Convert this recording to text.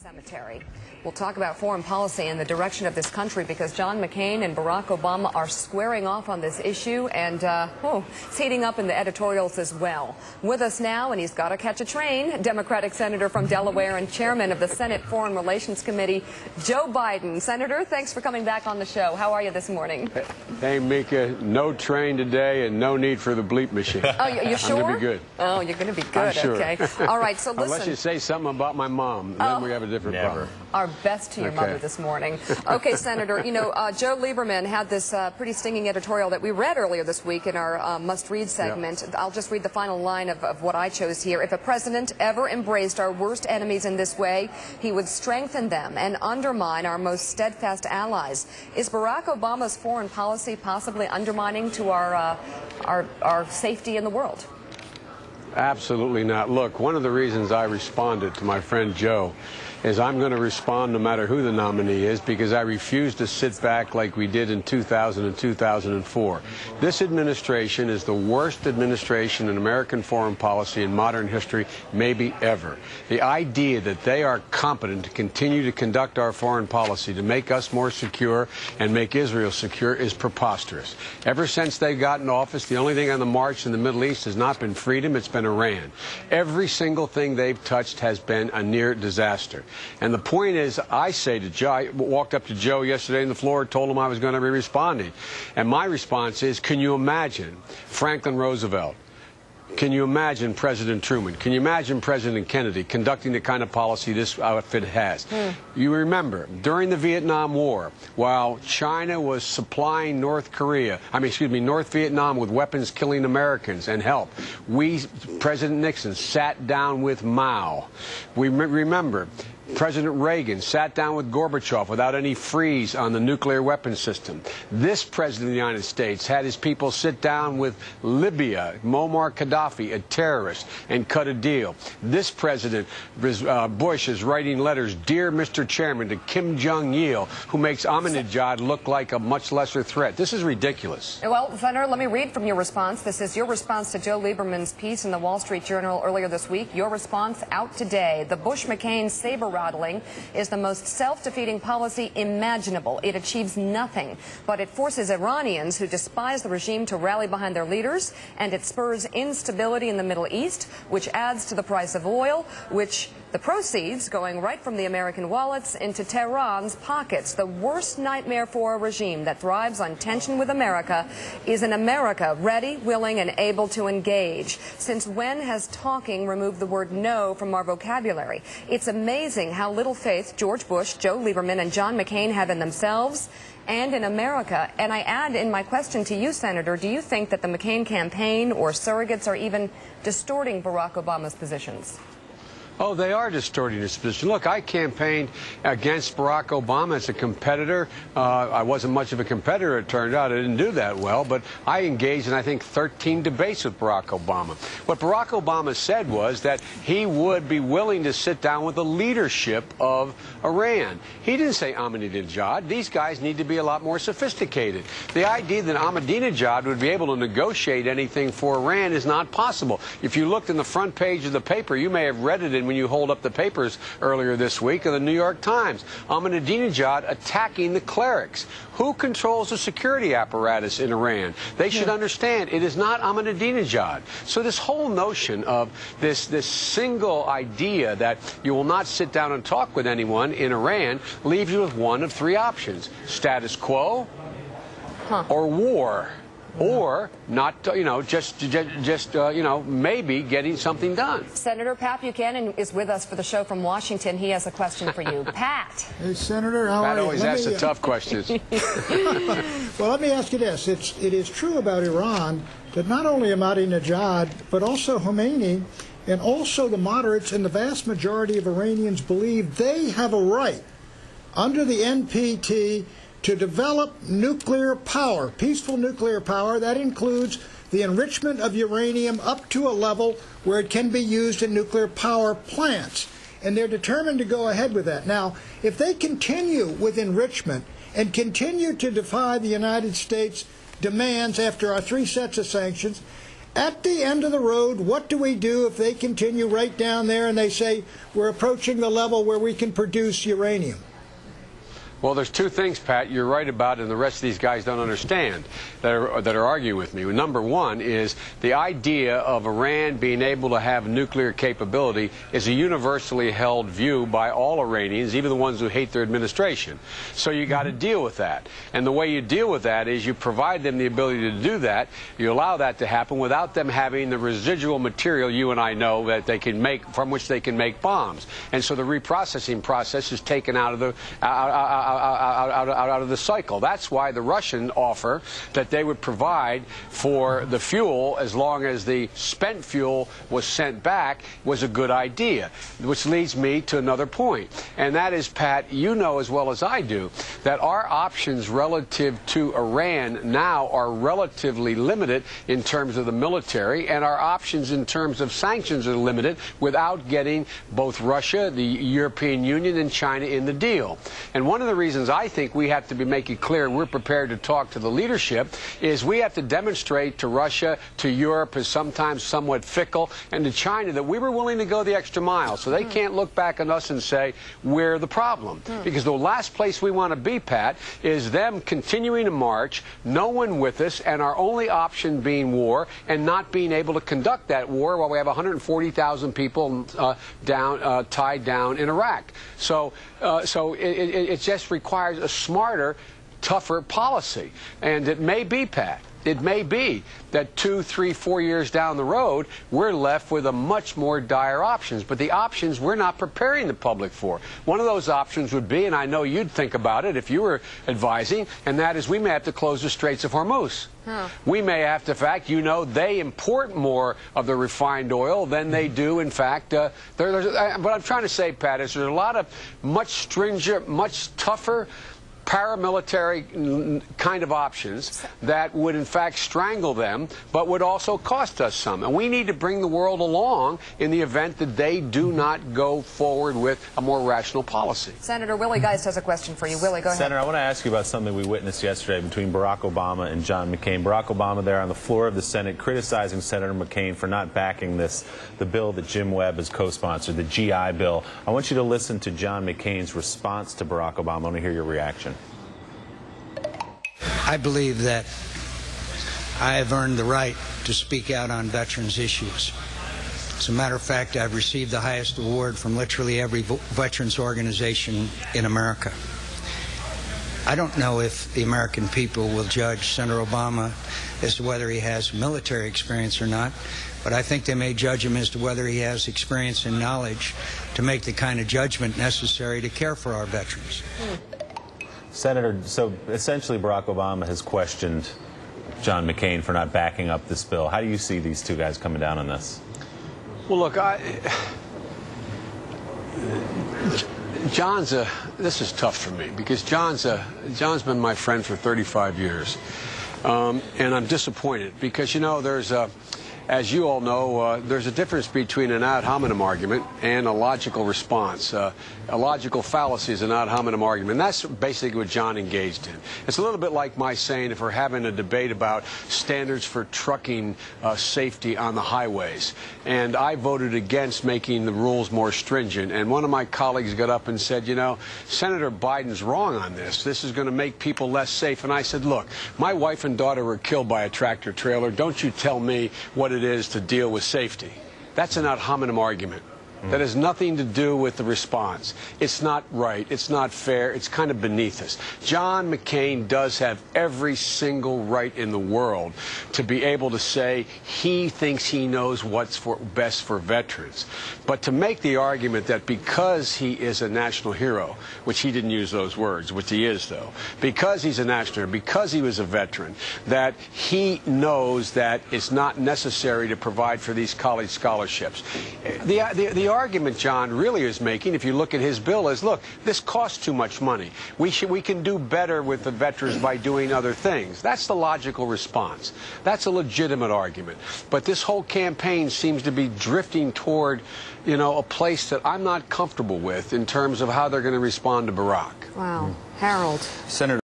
cemetery. We'll talk about foreign policy and the direction of this country because John McCain and Barack Obama are squaring off on this issue, and it's heating up in the editorials as well. With us now, and he's got to catch a train, Democratic Senator from Delaware and Chairman of the Senate Foreign Relations Committee, Joe Biden. Senator, thanks for coming back on the show. How are you this morning? Hey, Mika, no train today and no need for the bleep machine. Oh, you sure? I'm going to be good. Oh, you're going to be good. I'm sure. Okay. All right, so listen. Unless you say something about my mom, then we have a different problem. Our best to your mother this morning. Okay, Senator, you know, Joe Lieberman had this pretty stinging editorial that we read earlier this week in our must-read segment. Yep. I'll just read the final line of what I chose here. If a president ever embraced our worst enemies in this way, he would strengthen them and undermine our most steadfast allies. Is Barack Obama's foreign policy possibly undermining to our safety in the world? Absolutely not. Look, one of the reasons I responded to my friend Joe is I'm going to respond no matter who the nominee is, because I refuse to sit back like we did in 2000 and 2004. This administration is the worst administration in American foreign policy in modern history, maybe ever. The idea that they are competent to continue to conduct our foreign policy to make us more secure and make Israel secure is preposterous. Ever since they got in office, the only thing on the march in the Middle East has not been freedom, it's been Iran. Every single thing they've touched has been a near disaster. And the point is, I say to Joe, I walked up to Joe yesterday on the floor, told him I was going to be responding. And my response is, can you imagine Franklin Roosevelt? Can you imagine President Truman? Can you imagine President Kennedy conducting the kind of policy this outfit has? You remember, during the Vietnam War, while China was supplying North Vietnam with weapons killing Americans and help, President Nixon sat down with Mao. We remember, President Reagan sat down with Gorbachev without any freeze on the nuclear weapons system. This president of the United States had his people sit down with Libya, Muammar Gaddafi, a terrorist, and cut a deal. This president, Bush, is writing letters, "Dear Mr. Chairman," to Kim Jong-il, who makes Ahmadinejad look like a much lesser threat. This is ridiculous. Well, Senator, let me read from your response. This is your response to Joe Lieberman's piece in the Wall Street Journal earlier this week. Your response out today. The Bush-McCain saber rattling is the most self-defeating policy imaginable. It achieves nothing, but it forces Iranians who despise the regime to rally behind their leaders, and it spurs instability in the Middle East, which adds to the price of oil, which the proceeds going right from the American wallets into Tehran's pockets. The worst nightmare for a regime that thrives on tension with America is an America ready, willing, and able to engage. Since when has talking removed the word no from our vocabulary? It's amazing how little faith George Bush, Joe Lieberman, and John McCain have in themselves and in America. And I add in my question to you, Senator, do you think that the McCain campaign or surrogates are even distorting Barack Obama's positions? Oh, they are distorting his position. Look, I campaigned against Barack Obama as a competitor. I wasn't much of a competitor, it turned out. I didn't do that well, but I engaged in, I think, 13 debates with Barack Obama. What Barack Obama said was that he would be willing to sit down with the leadership of Iran. He didn't say Ahmadinejad. These guys need to be a lot more sophisticated. The idea that Ahmadinejad would be able to negotiate anything for Iran is not possible. If you looked in the front page of the paper, you may have read it in when you hold up the papers earlier this week of the New York Times. Ahmadinejad attacking the clerics. Who controls the security apparatus in Iran? They should understand it is not Ahmadinejad. So this whole notion of this single idea that you will not sit down and talk with anyone in Iran leaves you with one of three options: status quo or war. Or not, maybe getting something done. Senator Pat Buchanan is with us for the show from Washington. He has a question for you. Pat. Hey, Senator, how are you? Pat always asks the tough questions. Well, let me ask you this. It is true about Iran that not only Ahmadinejad, but also Khomeini, and also the moderates and the vast majority of Iranians believe they have a right under the NPT to develop nuclear power, peaceful nuclear power. That includes the enrichment of uranium up to a level where it can be used in nuclear power plants. And they're determined to go ahead with that. Now, if they continue with enrichment and continue to defy the United States demands after our 3 sets of sanctions, at the end of the road, what do we do if they continue right down there and they say we're approaching the level where we can produce uranium? Well, there's two things, Pat, you're right about, and the rest of these guys don't understand that are arguing with me. Number one is the idea of Iran being able to have nuclear capability is a universally held view by all Iranians, even the ones who hate their administration. So you got to deal with that. And the way you deal with that is you provide them the ability to do that. You allow that to happen without them having the residual material you and I know that they can make, from which they can make bombs. And so the reprocessing process is taken out of the out of the cycle. That's why the Russian offer that they would provide for the fuel as long as the spent fuel was sent back was a good idea, which leads me to another point. And that is, Pat, you know as well as I do that our options relative to Iran now are relatively limited in terms of the military, and our options in terms of sanctions are limited without getting both Russia, the European Union, and China in the deal. And one of the reasons I think we have to be making clear we're prepared to talk to the leadership is we have to demonstrate to Russia, to Europe as sometimes somewhat fickle, and to China that we were willing to go the extra mile. So they can't look back on us and say we're the problem. Because the last place we want to be, Pat, is them continuing to march, no one with us, and our only option being war, and not being able to conduct that war while we have 140,000 people tied down in Iraq. So it just requires a smarter, tougher policy. And it may be, Pat, it may be that 2, 3, 4 years down the road, we're left with a much more dire options. But the options we're not preparing the public for. One of those options would be, and I know you'd think about it if you were advising, and that is we may have to close the Straits of Hormuz. We may have to, in fact, you know, they import more of the refined oil than they do, in fact. What I'm trying to say, Pat, is there's a lot of much stringent, much tougher paramilitary kind of options that would in fact strangle them, but would also cost us some. And we need to bring the world along in the event that they do not go forward with a more rational policy. Senator Willie Geist has a question for you. Willie, go ahead. Senator, I want to ask you about something we witnessed yesterday between Barack Obama and John McCain. Barack Obama there on the floor of the Senate criticizing Senator McCain for not backing the bill that Jim Webb has co-sponsored, the GI bill. I want you to listen to John McCain's response to Barack Obama. I want to hear your reaction. I believe that I have earned the right to speak out on veterans' issues. As a matter of fact, I've received the highest award from literally every veterans organization in America. I don't know if the American people will judge Senator Obama as to whether he has military experience or not, but I think they may judge him as to whether he has experience and knowledge to make the kind of judgment necessary to care for our veterans. Senator, so essentially Barack Obama has questioned John McCain for not backing up this bill. How do you see these two guys coming down on this? Well, look, this is tough for me because John's been my friend for 35 years. And I'm disappointed because, you know, as you all know, there's a difference between an ad hominem argument and a logical response. A logical fallacy is an ad hominem argument. And that's basically what John engaged in. It's a little bit like my saying if we're having a debate about standards for trucking safety on the highways. And I voted against making the rules more stringent. And one of my colleagues got up and said, you know, Senator Biden's wrong on this. This is going to make people less safe. And I said, look, my wife and daughter were killed by a tractor trailer. Don't you tell me what it is to deal with safety. That's an ad hominem argument. That has nothing to do with the response. It's not right. It's not fair. It's kind of beneath us. John McCain does have every single right in the world to be able to say he thinks he knows what's best for veterans. But to make the argument that because he is a national hero, which he didn't use those words, which he is, though, because he's a national hero, because he was a veteran, that he knows that it's not necessary to provide for these college scholarships. The argument John really is making, if you look at his bill, is, look, this costs too much money. We can do better with the veterans by doing other things. That's the logical response. That's a legitimate argument. But this whole campaign seems to be drifting toward, you know, a place that I'm not comfortable with in terms of how they're going to respond to Barack. Wow. Harold. Senator